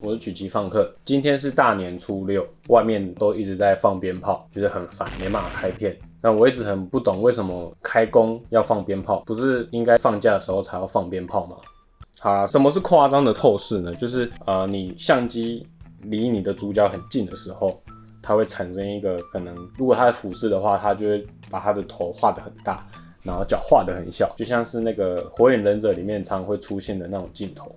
我是曲奇放客，今天是大年初六，外面都一直在放鞭炮，觉得很烦，没办法开片。那我一直很不懂为什么开工要放鞭炮，不是应该放假的时候才要放鞭炮吗？好啦，什么是夸张的透视呢？就是你相机离你的主角很近的时候，它会产生一个可能，如果它的俯视的话，它就会把它的头画得很大，然后脚画得很小，就像是那个火影忍者里面常会出现的那种镜头。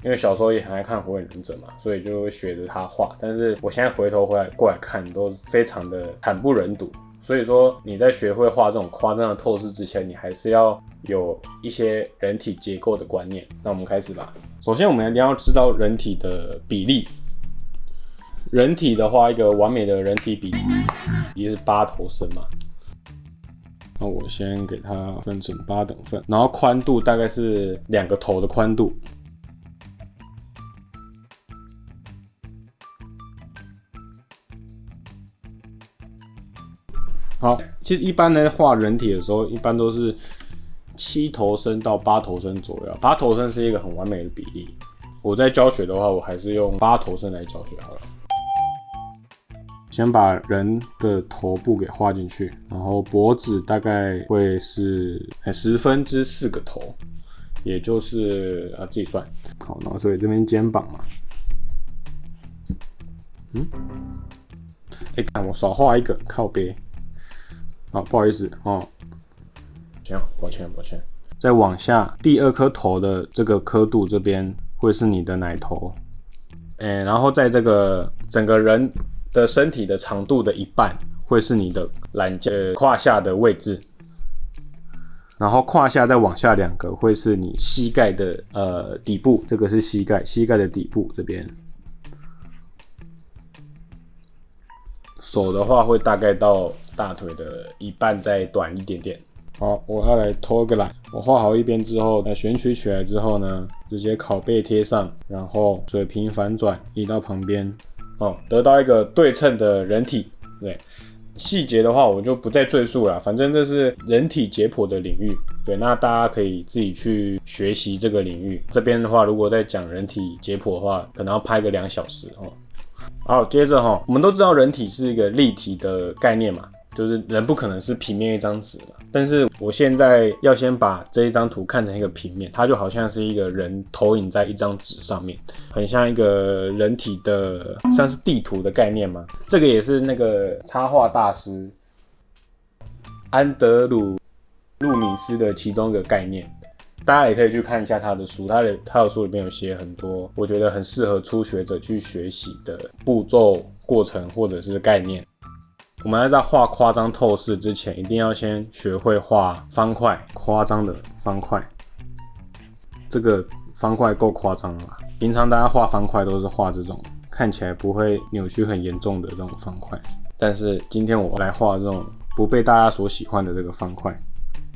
因为小时候也很爱看火影忍者嘛，所以就会学着他画。但是我现在回头过来看，都非常的惨不忍睹。所以说你在学会画这种夸张的透视之前，你还是要有一些人体结构的观念。那我们开始吧。首先我们一定要知道人体的比例。人体的话，一个完美的人体比例是8头身嘛。那我先给它分成8等份，然后宽度大概是2个头的宽度。好，其实一般呢画人体的时候，一般都是7头身到8头身左右。8头身是一个很完美的比例。我在教学的话，我还是用8头身来教学好了。先把人的头部给画进去，然后脖子大概会是4/10个头，也就是自己算。好，然后所以这边肩膀嘛，看我少画一个靠背。好，不好意思哦，抱歉。再往下，第2颗头的这个刻度这边会是你的奶头，然后在这个整个人的身体的长度的一半会是你的胯下的位置，然后胯下再往下2个会是你膝盖的底部，这个是膝盖的底部这边。手的话会大概到大腿的一半再短一点点。好，我要来偷个懒。我画好一边之后，选取起来之后呢，直接拷贝贴上，然后水平反转移到旁边，得到一个对称的人体。对，细节的话我就不再赘述了，反正这是人体解剖的领域。对，那大家可以自己去学习这个领域。这边的话，如果在讲人体解剖的话，可能要拍个2小时哦。好，接着我们都知道人体是一个立体的概念嘛，就是人不可能是平面一张纸嘛。但是我现在要先把这一张图看成一个平面，它就好像是一个人投影在一张纸上面，很像一个人体的像是地图的概念嘛。这个也是那个插画大师安德鲁·路米斯的其中一个概念。大家也可以去看一下他的书，他的书里面有写很多我觉得很适合初学者去学习的步骤、过程或者是概念。我们在画夸张透视之前，一定要先学会画方块，夸张的方块。这个方块够夸张了吧？平常大家画方块都是画这种看起来不会扭曲很严重的这种方块，但是今天我来画这种不被大家所喜欢的这个方块。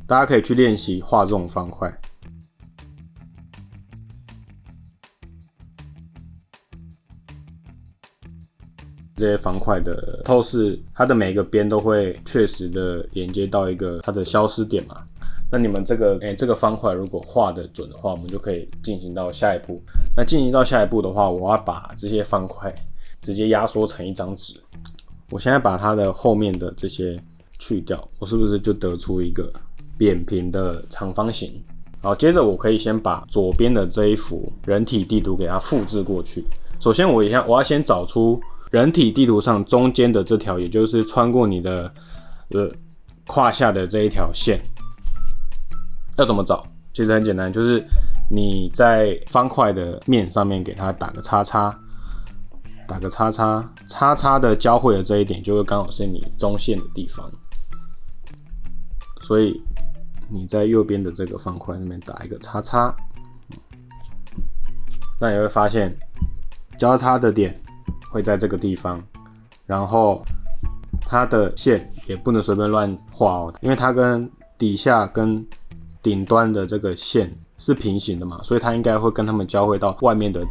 大家可以去练习画这种方块。这些方块的透视，它的每个边都会确实的连接到一个它的消失点嘛。那你们这个方块如果画得准的话，我们就可以进行到下一步。那进行到下一步的话，我要把这些方块直接压缩成一张纸。我现在把它的后面的这些去掉，我是不是就得出一个扁平的长方形？好，接着我可以先把左边的这一幅人体地图给它复制过去。首先我要先找出人体地图上中间的这条，也就是穿过你的胯下的这一条线。要怎么找？其实很简单，就是你在方块的面上面给它打个叉叉，叉叉的交汇的这一点就会刚好是你中线的地方。所以你在右边的这个方块那边打一个叉叉，那你会发现交叉的点会在这个地方，然后它的线也不能随便乱画哦，因为它跟底下跟顶端的这个线是平行的嘛，所以它应该会跟它们交汇到外面的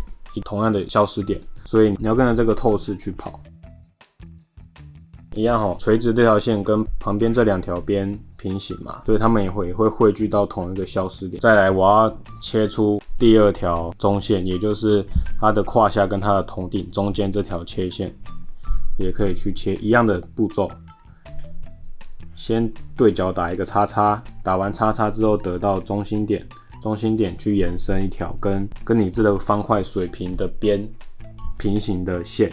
同样的消失点，所以你要跟着这个透视去跑。一样垂直这条线跟旁边这2条边平行嘛，所以它们也会汇聚到同一个消失点。再来，我要切出第二条中线，也就是它的胯下跟它的头顶中间这条切线，也可以去切一样的步骤。先对角打一个叉叉，打完叉叉之后得到中心点，中心点去延伸一条跟你这个方块水平的边平行的线。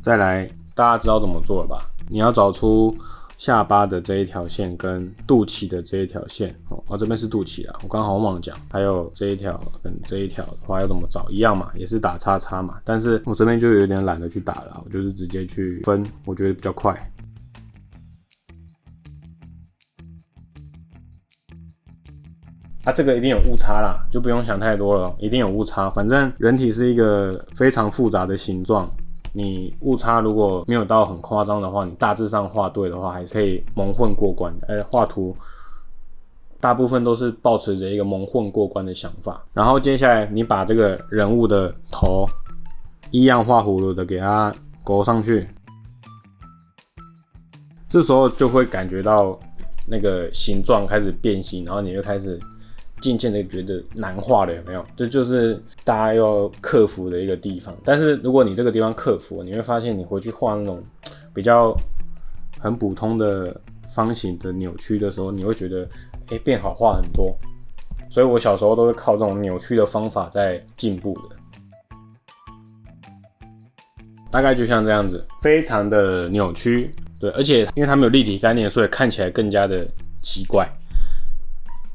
再来，大家知道怎么做了吧？你要找出下巴的这一条线跟肚脐的这一条线。这边是肚脐啦，我刚好忘了讲。还有这一条跟这一条的话要怎么找？一样嘛，也是打叉叉嘛。但是我这边就有点懒得去打了，我就是直接去分，我觉得比较快。这个一定有误差啦，就不用想太多了，一定有误差。反正人体是一个非常复杂的形状。你误差如果没有到很夸张的话，你大致上画对的话，还是可以蒙混过关的。画图大部分都是抱持着一个蒙混过关的想法。然后接下来你把这个人物的头一样画葫芦的给它勾上去，这时候就会感觉到那个形状开始变形，然后你就开始渐渐的觉得难画了，有没有？这就是大家要克服的一个地方。但是如果你这个地方克服，你会发现你回去画那种比较很普通的方形的扭曲的时候，你会觉得变好画很多。所以我小时候都是靠这种扭曲的方法在进步的。大概就像这样子，非常的扭曲，对，而且因为它没有立体概念，所以看起来更加的奇怪。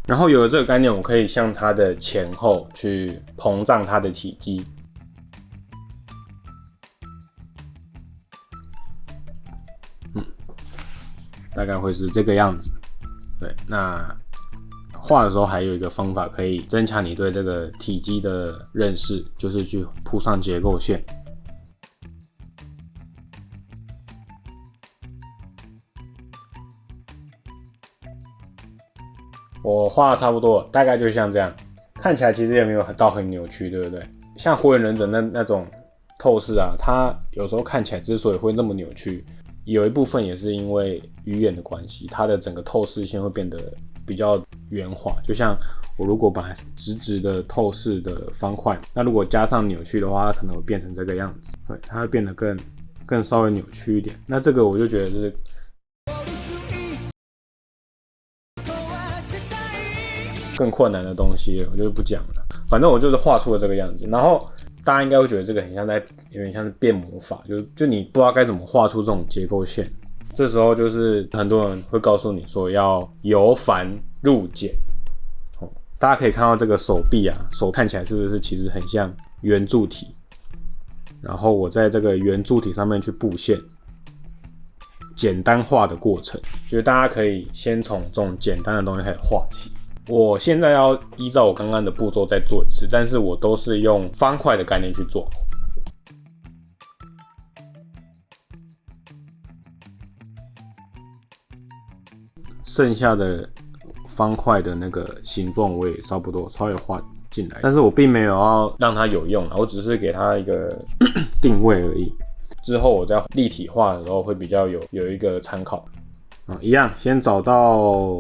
然后有了这个概念，我可以向它的前后去膨胀它的体积。大概会是这个样子。对，那画的时候还有一个方法可以增强你对这个体积的认识，就是去铺上结构线。我画的差不多，大概就像这样，看起来其实也没有到很扭曲，对不对？像火影忍者那种透视啊，它有时候看起来之所以会那么扭曲，有一部分也是因为鱼眼的关系，它的整个透视线会变得比较圆滑。就像我如果把直直的透视的方块，那如果加上扭曲的话，它可能会变成这个样子，对，它会变得更稍微扭曲一点。那这个我就觉得就是更困难的东西了，我就不讲了。反正我就是画出了这个样子，然后大家应该会觉得这个很像有点像是变魔法，就你不知道该怎么画出这种结构线。这时候就是很多人会告诉你说要由繁入简。大家可以看到这个手臂啊，手看起来是不是其实很像圆柱体？然后我在这个圆柱体上面去布线，简单化的过程，就是大家可以先从这种简单的东西开始画起。我现在要依照我刚刚的步骤再做一次，但是我都是用方块的概念去做。剩下的方块的那个形状我也差不多稍微画进来，但是我并没有要让它有用，我只是给它一个定位而已。之后我在立体化的时候会比较有一个参考。一样，先找到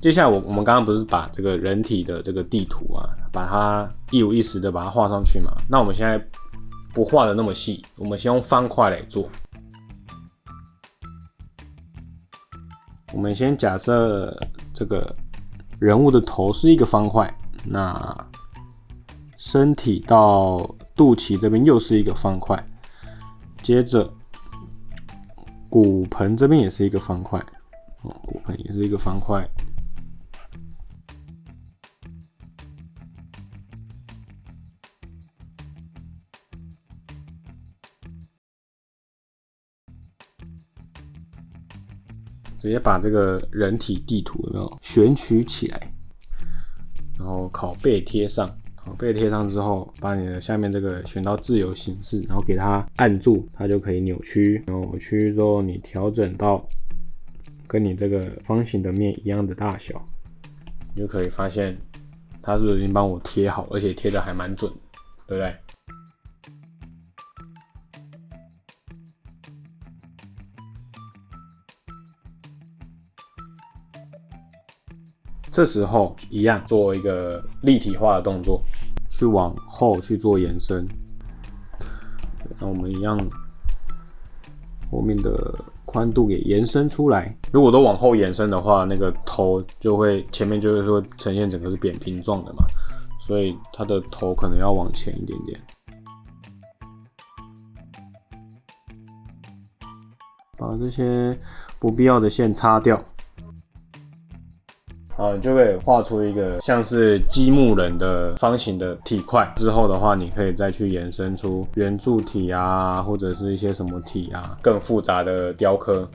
接下来我们刚刚不是把这个人体的这个地图啊，把它一五一十的把它画上去嘛？那我们现在不画的那么细，我们先用方块来做。我们先假设这个人物的头是一个方块，那身体到肚脐这边又是一个方块，接着骨盆这边也是一个方块，骨盆也是一个方块。直接把这个人体地图有没有选取起来，然后拷贝贴上。拷贝贴上之后，把你的下面这个选到自由形式，然后给它按住，它就可以扭曲。扭曲之后，你调整到跟你这个方形的面一样的大小，你就可以发现它是不是已经帮我贴好，而且贴的还蛮准，对不对？这时候一样做一个立体化的动作，去往后去做延伸。那我们一样，后面的宽度给延伸出来。如果都往后延伸的话，那个头就会前面就是说呈现整个是扁平状的嘛，所以它的头可能要往前一点点。把这些不必要的线擦掉。好，你就可以画出一个像是积木人的方形的体块。之后的话，你可以再去延伸出圆柱体啊，或者是一些什么体啊，更复杂的雕刻。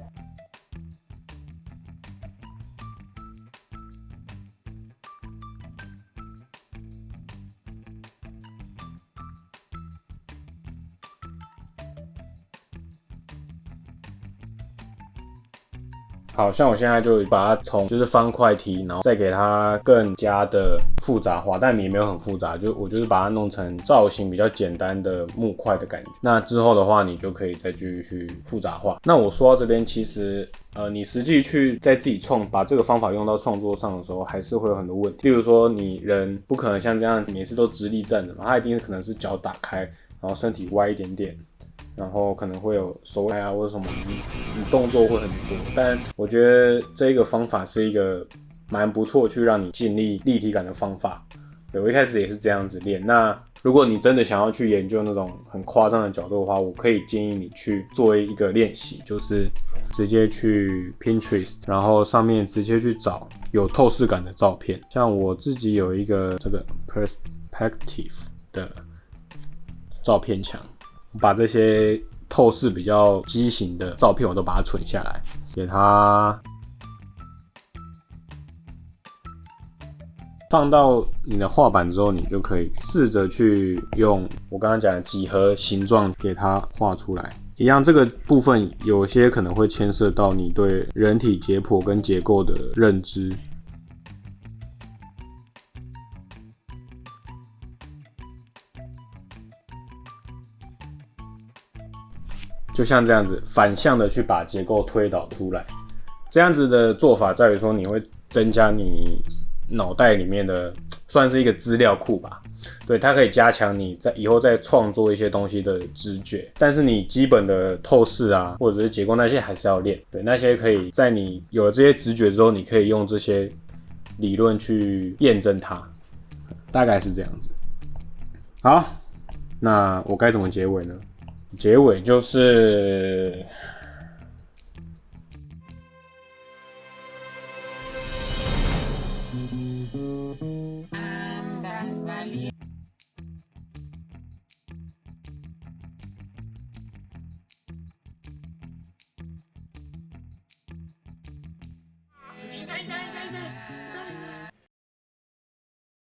好像我现在就把它从就是方块体，然后再给它更加的复杂化，但也没有很复杂，我就是把它弄成造型比较简单的木块的感觉。那之后的话，你就可以再继续去复杂化。那我说到这边，其实你实际去在自己把这个方法用到创作上的时候，还是会有很多问题。例如说，你人不可能像这样每次都直立站的嘛，他一定可能是脚打开，然后身体歪一点点。然后可能会有手歪啊，或者什么，你动作会很多。但我觉得这个方法是一个蛮不错去让你建立立体感的方法。对，我一开始也是这样子练。那如果你真的想要去研究那种很夸张的角度的话，我可以建议你去做一个练习，就是直接去 Pinterest， 然后上面直接去找有透视感的照片。像我自己有一个这个 Perspective 的照片墙。把这些透视比较畸形的照片我都把它存下来，给它放到你的画板之后，你就可以试着去用我刚刚讲的几何形状给它画出来。一样，这个部分有些可能会牵涉到你对人体解剖跟结构的认知。就像这样子反向的去把结构推导出来，这样子的做法在于说你会增加你脑袋里面的算是一个资料库吧，对，它可以加强你在以后再创作一些东西的直觉，但是你基本的透视啊或者是结构那些还是要练，对，那些可以在你有了这些直觉之后，你可以用这些理论去验证它，大概是这样子。好，那我该怎么结尾呢？结尾就是